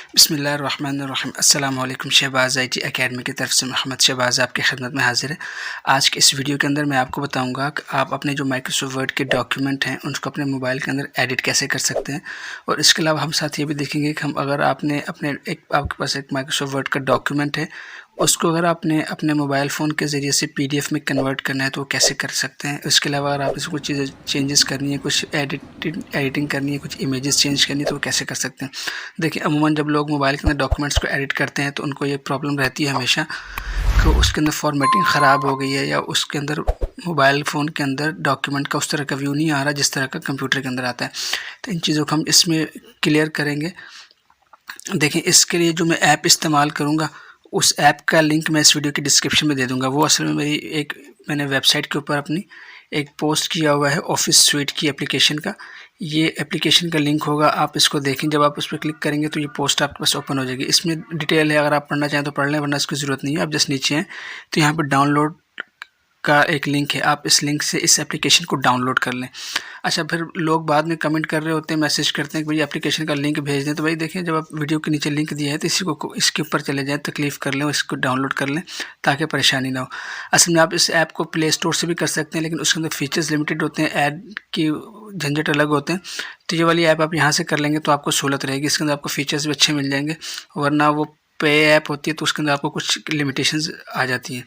बिस्मिल्लाहिर्रहमानिर्रहीम। अस्सलाम वालेकुम। शहबाज़ आईटी एकेडमी की तरफ से मोहम्मद शहबाज़ आपकी खिदमत में हाज़िर है। आज के इस वीडियो के अंदर मैं आपको बताऊंगा कि आप अपने जो माइक्रोसॉफ्ट वर्ड के डॉक्यूमेंट हैं उनको अपने मोबाइल के अंदर एडिट कैसे कर सकते हैं। और इसके अलावा हम साथ ये भी देखेंगे कि हम अगर आपने आपके पास एक माइक्रोसॉफ्ट वर्ड का डॉक्यूमेंट है, उसको अगर आपने अपने मोबाइल फ़ोन के ज़रिए से पीडीएफ में कन्वर्ट करना है तो वो कैसे कर सकते हैं। इसके अलावा अगर आप इसमें कुछ चीज़ें चेंजेस करनी है, कुछ एडिटिंग करनी है, कुछ इमेजेस चेंज करनी है तो वो कैसे कर सकते हैं। देखिए, अमूमन जब लोग मोबाइल के अंदर डॉक्यूमेंट्स को एडिट करते हैं तो उनको ये प्रॉब्लम रहती है हमेशा कि उसके अंदर फॉर्मेटिंग ख़राब हो गई है या उसके अंदर मोबाइल फ़ोन के अंदर डॉक्यूमेंट का उस तरह का व्यू नहीं आ रहा जिस तरह का कंप्यूटर के अंदर आता है। तो इन चीज़ों को हम इसमें क्लियर करेंगे। देखिए, इसके लिए जो मैं ऐप इस्तेमाल करूँगा उस ऐप का लिंक मैं इस वीडियो की डिस्क्रिप्शन में दे दूँगा। वो असल में मैंने वेबसाइट के ऊपर अपनी एक पोस्ट किया हुआ है ऑफिस स्यूट की एप्लीकेशन का। ये एप्लीकेशन का लिंक होगा, आप इसको देखें। जब आप उस पर क्लिक करेंगे तो ये पोस्ट आपके पास ओपन हो जाएगी। इसमें डिटेल है, अगर आप पढ़ना चाहें तो पढ़ लें, वरना इसकी ज़रूरत नहीं है। आप जस्ट नीचे हैं तो यहाँ पर डाउनलोड का एक लिंक है, आप इस लिंक से इस एप्लीकेशन को डाउनलोड कर लें। अच्छा, फिर लोग बाद में कमेंट कर रहे होते हैं, मैसेज करते हैं कि भाई एप्लीकेशन का लिंक भेज दें। तो भाई देखिए, जब आप वीडियो के नीचे लिंक दिया है तो इसके ऊपर चले जाएं, तकलीफ़ कर लें और इसको डाउनलोड कर लें ताकि परेशानी ना हो। असल में आप इस ऐप को प्ले स्टोर से भी कर सकते हैं, लेकिन उसके अंदर फीचर्स लिमिटेड होते हैं, ऐड की झंझट अलग होते हैं। तो ये वाली ऐप आप यहाँ से कर लेंगे तो आपको सहूलत रहेगी। इसके अंदर आपको फीचर्स भी अच्छे मिल जाएंगे, वरना वो पे ऐप होती है तो उसके अंदर आपको कुछ लिमिटेशंस आ जाती हैं।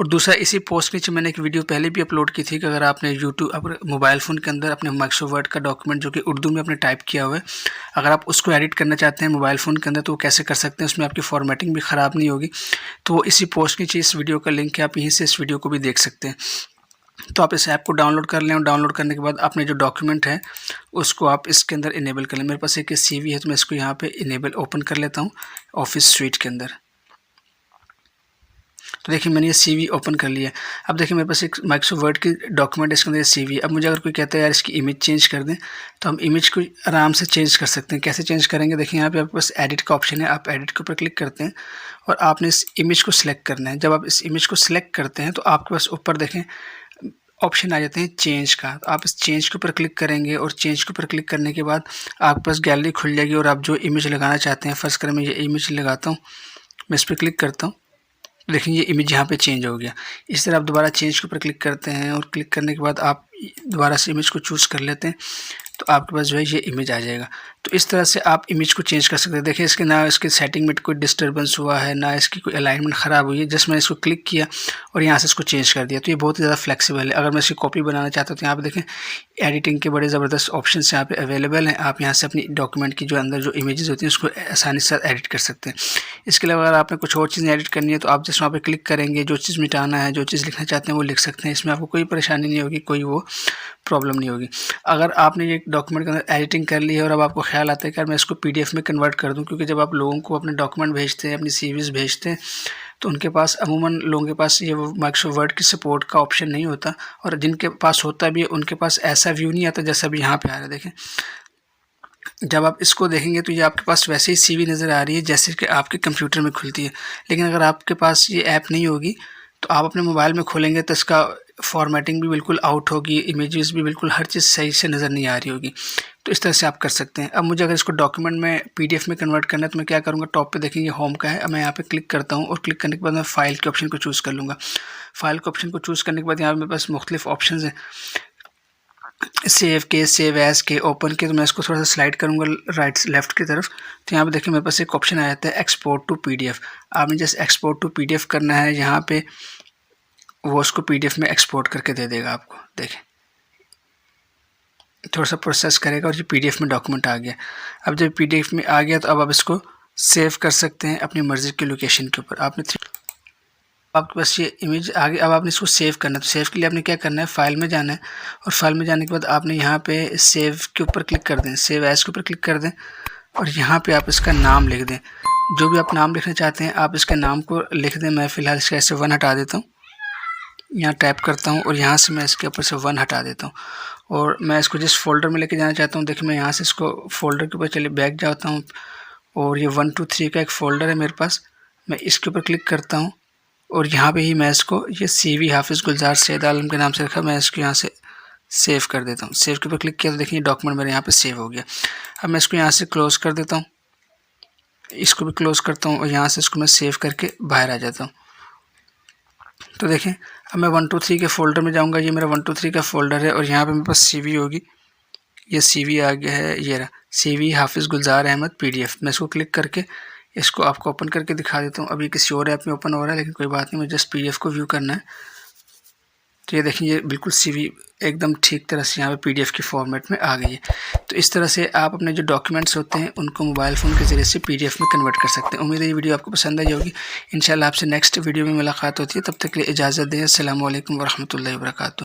और दूसरा, इसी पोस्ट के नीचे मैंने एक वीडियो पहले भी अपलोड की थी कि अगर आपने अपने मोबाइल फ़ोन के अंदर अपने माइक्रोसॉफ्ट वर्ड का डॉक्यूमेंट जो कि उर्दू में आपने टाइप किया हुआ है, अगर आप उसको एडिट करना चाहते हैं मोबाइल फ़ोन के अंदर तो वो कैसे कर सकते हैं, उसमें आपकी फॉर्मेटिंग भी ख़राब नहीं होगी। तो इसी पोस्ट के नीचे इस वीडियो का लिंक है, आप यहीं से इस वीडियो को भी देख सकते हैं। तो आप इस ऐप को डाउनलोड कर लें और डाउनलोड करने के बाद अपने जो डॉक्यूमेंट है उसको आप इसके अंदर इनेबल कर लें। मेरे पास एक सीवी है तो मैं इसको यहाँ पे इनेबल ओपन कर लेता हूँ ऑफिस स्यूट के अंदर। तो देखिए, मैंने ये सीवी ओपन कर लिया। अब देखिए, मेरे पास एक माइक्रोसॉफ्ट वर्ड की डॉक्यूमेंट है, इसके अंदर सीवी। अब मुझे अगर कोई कहता है यार इसकी इमेज चेंज कर दें तो हम इमेज को आराम से चेंज कर सकते हैं। कैसे चेंज करेंगे, देखिए यहाँ पे आपके पास एडिट का ऑप्शन है, आप एडिट के ऊपर क्लिक करते हैं और आपने इस इमेज को सिलेक्ट करना है। जब आप इस इमेज को सिलेक्ट करते हैं तो आपके पास ऊपर देखें ऑप्शन आ जाते हैं चेंज का। तो आप इस चेंज के ऊपर क्लिक करेंगे और चेंज के ऊपर क्लिक करने के बाद आपके पास गैलरी खुल जाएगी और आप जो इमेज लगाना चाहते हैं, फर्स्ट करें मैं ये इमेज लगाता हूँ, मैं इस पर क्लिक करता हूँ। देखिए, ये इमेज यहाँ पे चेंज हो गया। इस तरह आप दोबारा चेंज के ऊपर क्लिक करते हैं और क्लिक करने के बाद आप दोबारा से इमेज को चूज़ कर लेते हैं तो आपके पास जो है ये इमेज आ जाएगा। तो इस तरह से आप इमेज को चेंज कर सकते हैं। देखिए, इसके ना इसके सेटिंग में कोई डिस्टर्बेंस हुआ है, ना इसकी कोई अलाइनमेंट ख़राब हुई है। जस्ट मैंने इसको क्लिक किया और यहाँ से इसको चेंज कर दिया। तो ये बहुत ही ज़्यादा फ्लेक्सिबल है। अगर मैं इसकी कॉपी बनाना चाहता हूँ तो यहाँ पे देखें एडिटिंग के बड़े ज़बरदस्त ऑप्शंस यहाँ पे अवेलेबल हैं। आप यहाँ से अपनी डॉक्यूमेंट की जो अंदर जो इमेजेस होती हैं उसको आसानी से एडिट कर सकते हैं। इसके अलावा अगर आपने कुछ और चीज़ें एडिट करनी है तो आप जस्ट वहाँ पे क्लिक करेंगे, जो चीज़ मिटाना है, जो चीज़ लिखना चाहते हैं वो लिख सकते हैं। इसमें आपको कोई परेशानी नहीं होगी, कोई वो प्रॉब्लम नहीं होगी। अगर आपने ये डॉक्यूमेंट के अंदर एडिटिंग कर ली है और अब आपको ख्याल आता है कि यार मैं इसको पीडीएफ में कन्वर्ट कर दूं, क्योंकि जब आप लोगों को अपने डॉक्यूमेंट भेजते हैं, अपनी सीवीज़ भेजते हैं तो उनके पास अमूमन लोगों के पास ये माइक्रोसॉफ्ट वर्ड की सपोर्ट का ऑप्शन नहीं होता, और जिनके पास होता भी है उनके पास ऐसा व्यू नहीं आता जैसा भी यहाँ पे आ रहा है। देखें, जब आप इसको देखेंगे तो ये आपके पास वैसे ही सीवी नज़र आ रही है जैसे कि आपके कंप्यूटर में खुलती है। लेकिन अगर आपके पास ये ऐप नहीं होगी तो आप अपने मोबाइल में खोलेंगे तो इसका फॉर्मेटिंग भी बिल्कुल आउट होगी, इमेजेस भी बिल्कुल हर चीज़ सही से नज़र नहीं आ रही होगी। तो इस तरह से आप कर सकते हैं। अब मुझे अगर इसको डॉक्यूमेंट में पीडीएफ में कन्वर्ट करना है तो मैं क्या करूँगा, टॉप पे देखेंगे होम का है, अब मैं यहाँ पे क्लिक करता हूँ और क्लिक करने के बाद मैं फ़ाइल के ऑप्शन को चूज़ कर लूँगा। फ़ाइल के ऑप्शन को चूज़ करने के बाद यहाँ मेरे पास मुख्तलिफ ऑप्शन हैं, सेव के, सेव एज के, ओपन के। तो मैं इसको थोड़ा सा स्लाइड करूँगा राइट लेफ्ट की तरफ। तो यहाँ पे देखिए मेरे पास एक ऑप्शन आ जाता है एक्सपोर्ट टू पीडीएफ। आपने जस्ट एक्सपोर्ट टू पीडीएफ करना है, यहाँ पे वो उसको पीडीएफ में एक्सपोर्ट करके दे देगा आपको। देखें, थोड़ा सा प्रोसेस करेगा और ये पीडीएफ में डॉक्यूमेंट आ गया। अब जब पीडीएफ में आ गया तो अब आप इसको सेव कर सकते हैं अपनी मर्ज़ी की लोकेशन के ऊपर। आपके पास ये इमेज आ गई। अब आपने इसको सेव करना है, तो सेव के लिए आपने क्या करना है, फ़ाइल में जाना है और फाइल में जाने के बाद आपने यहाँ पे सेव के ऊपर क्लिक कर दें, सेव एज़ के ऊपर क्लिक कर दें और यहाँ पे आप इसका नाम लिख दें। जो भी आप नाम लिखना चाहते हैं आप इसके नाम को लिख दें। मैं फ़िलहाल इसका ऐसे 1 हटा देता हूँ, यहाँ टैप करता हूँ और यहाँ से मैं इसके ऊपर से 1 हटा देता हूँ और मैं इसको जिस फोल्डर में लेके जाना चाहता हूँ, देखिए मैं यहाँ से इसको फोल्डर के ऊपर चलिए बैक जाता हूँ और ये 1 2 3 का एक फ़ोल्डर है मेरे पास। मैं इसके ऊपर क्लिक करता हूँ और यहाँ पे ही मैं इसको ये सीवी हाफिज़ गुलजार सैयद आलम के नाम से रखा, मैं इसको यहाँ से सेव कर देता हूँ। सेव के ऊपर क्लिक किया तो देखिए डॉक्यूमेंट मेरे यहाँ पे सेव हो गया। अब मैं इसको यहाँ से क्लोज़ कर देता हूँ इसको भी क्लोज़ करता हूँ और यहाँ से इसको मैं सेव करके बाहर आ जाता हूँ। तो देखें, अब मैं 1 2 3 के फ़ोल्डर में जाऊँगा। ये मेरा 1 2 3 का फ़ोल्डर है और यहाँ पे मेरे पास CV होगी। ये CV आ गया है, ये रहा CV हाफिज़ गुलज़ार अहमद PDF। मैं इसको क्लिक करके इसको आपको ओपन करके दिखा देता हूँ। अभी किसी और ऐप में ओपन हो रहा है, लेकिन कोई बात नहीं, मुझे जस्ट PDF को व्यू करना है। तो ये देखिए, ये बिल्कुल CV एकदम ठीक तरह से यहाँ पे PDF की फॉर्मेट में आ गई है। तो इस तरह से आप अपने जो डॉक्यूमेंट्स होते हैं उनको मोबाइल फ़ोन के ज़रिए से PDF में कन्वर्ट कर सकते हैं। उम्मीद है ये वीडियो आपको पसंद आई होगी। इंशाल्लाह आपसे नेक्स्ट वीडियो में मुलाकात होती है, तब तक के लिए इजाज़त दें। अस्सलामु अलैकुम व रहमतुल्लाहि व बरकातुहू।